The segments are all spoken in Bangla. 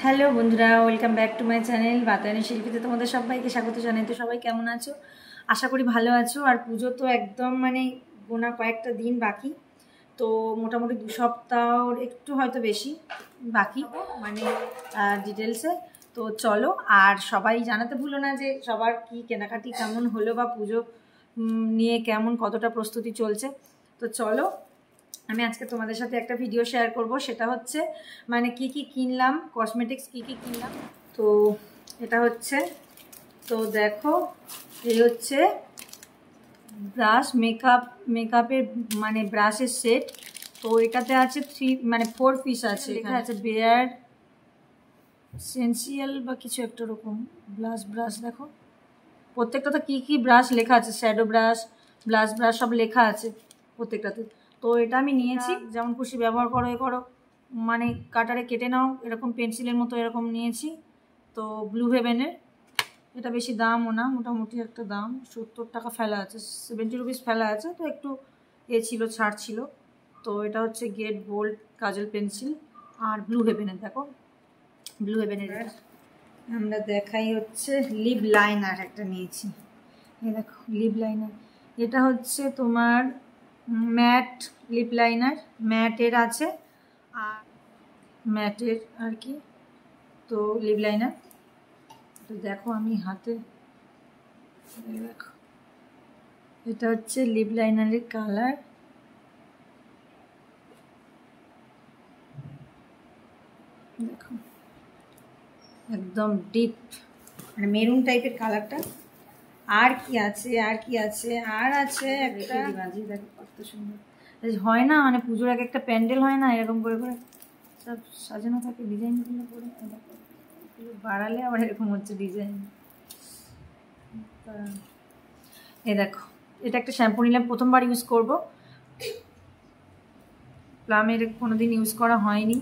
হ্যালো বন্ধুরা, welcome back to my channel Batayani শিল্পীতে তোমাদের সবাইকে স্বাগত জানাই। তো সবাই কেমন আছো? আশা করি ভালো আছো। আর পুজো তো একদম গোনা কয়েকটা দিন বাকি, তো মোটামুটি 2 সপ্তাহর একটু হয়তো বেশি বাকি ডিটেলসে। তো চলো, আর সবাই জানাতে ভুলো না যে সবার কি কেনাকাটি কেমন হলো বা পুজো নিয়ে কেমন কতটা প্রস্তুতি চলছে। তো চলো, আমি আজকে তোমাদের সাথে একটা ভিডিও শেয়ার করব, সেটা হচ্ছে কি কি কিনলাম, কসমেটিক্স কি কি কিনলাম। তো এটা হচ্ছে, তো দেখো, এই হচ্ছে ব্রাশ, মেকআপের ব্রাশের সেট। তো এটাতে আছে 4 পিস আছে। লেখা আছে বেয়ার সেন্সিয়াল বা কিছু একটা রকম ব্রাশ। দেখো প্রত্যেকটাতে কি কি ব্রাশ লেখা আছে, শ্যাডো ব্রাশ, ব্লাশ ব্রাশ সব লেখা আছে প্রত্যেকটাতে। তো এটা আমি নিয়েছি, যেমন খুশি ব্যবহার করো, করো, কাটারে কেটে নাও, এরকম পেন্সিলের মতো এরকম নিয়েছি। তো ব্লু হেভেনের, এটা বেশি দামও না, মোটামুটি একটা দাম 70 টাকা ফেলা আছে, 70 রুপিস ফেলা আছে। তো একটু ছিল, ছাড় ছিল। তো এটা হচ্ছে গেট বোল্ড কাজল পেন্সিল, আর ব্লু হেভেনের, দেখো ব্লু হেভেনের। আমরা দেখাই হচ্ছে লিপ লাইনার একটা নিয়েছি, এই দেখো লিপ লাইনার। এটা হচ্ছে তোমার ম্যাট লিপ লাইনার, ম্যাটের আছে, আর ম্যাটের আর কি। তো লিপ লাইনার, তো দেখো আমি হাতে দেখো, এটা হচ্ছে লিপ লাইনারের কালার, দেখো একদম ডিপ মেরুন টাইপের কালারটা। আর কি আছে, আর আছে একটা বাজি, দেখো কত সুন্দর হয় না, পুজোর এক একটা প্যান্ডেল হয় না, এরকম করে করে সব সাজানো থাকে ডিজাইনগুলো করে। বাড়ালে আবার এরকম হচ্ছে ডিজাইন। এ দেখো, এটা একটা শ্যাম্পু নিলাম, প্রথমবার ইউজ করব। প্লামের কোনোদিন ইউজ করা হয়নি,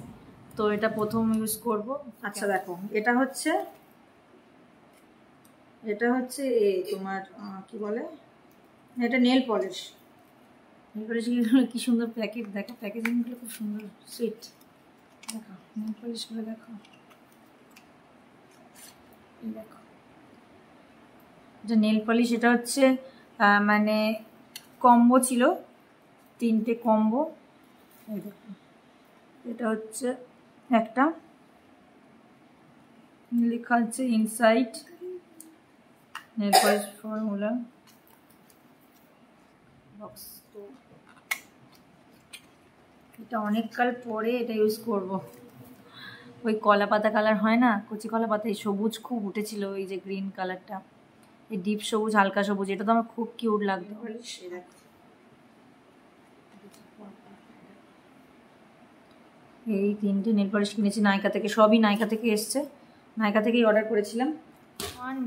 তো এটা প্রথম ইউজ করব। আচ্ছা দেখো, এটা হচ্ছে তোমার কি বলে, এটা নেল পলিশ। নেল পলিশগুলো কি সুন্দর প্যাকেট, দেখো প্যাকেজিংগুলো খুব সুন্দর, সুইট। দেখো নেল পলিশগুলো, দেখো দেখো এটা নেল পলিশ। এটা হচ্ছে কম্বো ছিল, 3টে কম্বো। এই দেখো, এটা হচ্ছে একটা, লেখা আছে inside nail polish formula box. তো এটা অনেককাল পরে এটা ইউজ করব। ওই কলা পাতা কালার হয় না, কচি কলা পাতা, এই সবুজ খুব উঠেছিল, ওই যে গ্রিন কালারটা, এই ডিপ সবুজ, হালকা সবুজ, এটা তো আমার খুব কিউট লাগতো। এই 3টে নেল পলিশ কিনেছি নাইকা থেকে, সবই নাইকা থেকে এসছে, নাইকা থেকেই অর্ডার করেছিলাম।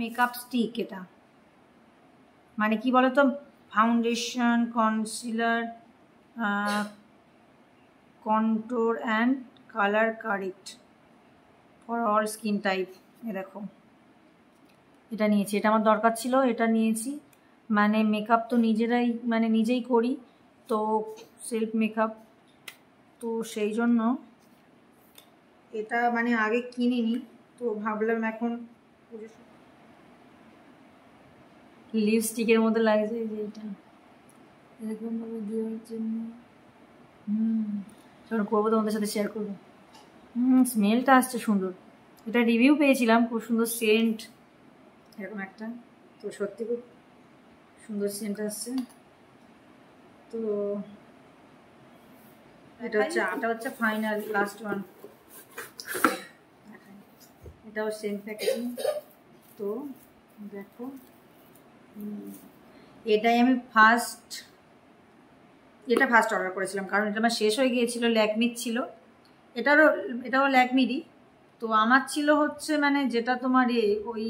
মেকআপ স্টিক, এটা কি বলতো, foundation, concealer, contour and colour correct for all skin type. এ দেখো, এটা নিয়েছি, এটা আমার দরকার ছিল, এটা নিয়েছি। মেকআপ তো নিজেই করি, তো সেলফ মেকআপ, তো সেই জন্য এটা আগে কিনিনি, তো ভাবলাম এখন লিপস্টিকের মতো লাগছে যে এটা, এরকমভাবে দেওয়ার জন্য। চলো করবো, তোমাদের সাথে শেয়ার করবো। স্মেলটা আসছে সুন্দর, এটা রিভিউ পেয়েছিলাম, খুব সুন্দর সেন্ট এরকম একটা। তো সত্যি খুব সুন্দর সেন্ট আসছে। তো এটা হচ্ছে ফাইনাল লাস্ট ওয়ান, এটাও সেম প্যাকেজিং। তো দেখো, এটাই আমি এটা ফার্স্ট অর্ডার করেছিলাম, কারণ এটা আমার শেষ হয়ে গিয়েছিল, ল্যাকমির ছিল, এটাও ল্যাকমিরই। তো আমার ছিল হচ্ছে যেটা তোমার ওই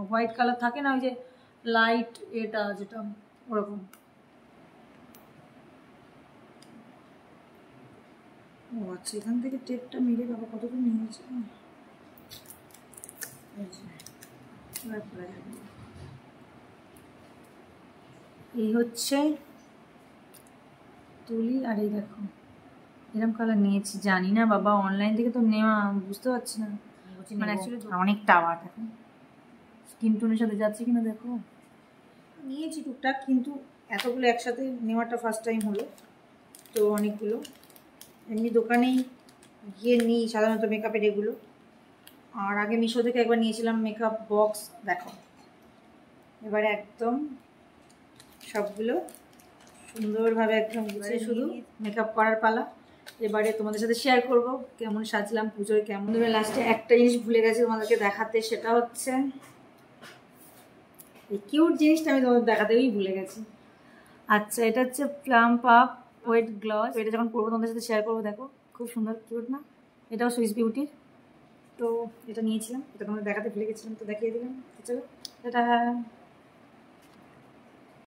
হোয়াইট কালার থাকে না, ওই যে লাইট, এটা যেটা ওরকম। ও আচ্ছা, এখান থেকে টেপটা মেরে বাবা কতটা নিয়েছে, এই হচ্ছে তুলি। আর এই দেখো এরকম কালার নিয়েছি, জানি না বাবা, অনলাইন থেকে তো নেওয়া, বুঝতে পারছি না, মানে অ্যাকচুয়ালি অনেক টাওয়ার এখন স্কিন টোনের সাথে যাচ্ছে কিনা দেখো। নিয়েছি টুকটাক, কিন্তু এতগুলো একসাথে নেওয়াটা ফার্স্ট টাইম হলো, তো অনেকগুলো। এমনি দোকানেই গিয়ে নিই সাধারণত মেকআপের এগুলো। আর আগে মিশো থেকে একবার নিয়েছিলাম মেকআপ বক্স, দেখো এবারে একদম সবগুলো সুন্দরভাবে একদম গুছিয়ে শুধু মেকআপ করার পালা। এবারে তোমাদের সাথে শেয়ার করব কেমন সাজলাম পুজোয়, কেমন। লাস্টে একটা জিনিস ভুলে গেছি তোমাদেরকে দেখাতে, সেটা হচ্ছে এই কিউট জিনিসটা আমি তোমাদের দেখাতেই ভুলে গেছি। আচ্ছা, এটা হচ্ছে প্লাম পাপ ওয়েট গ্লস। এটা যখন করবো তোমাদের সাথে শেয়ার করবো। দেখো খুব সুন্দর কিউট না? এটাও সুইস বিউটির। তো এটা নিয়েছিলাম, এটা তোমাদের দেখাতে ভুলে গেছিলাম, তো দেখিয়ে দিলাম। চলো এটা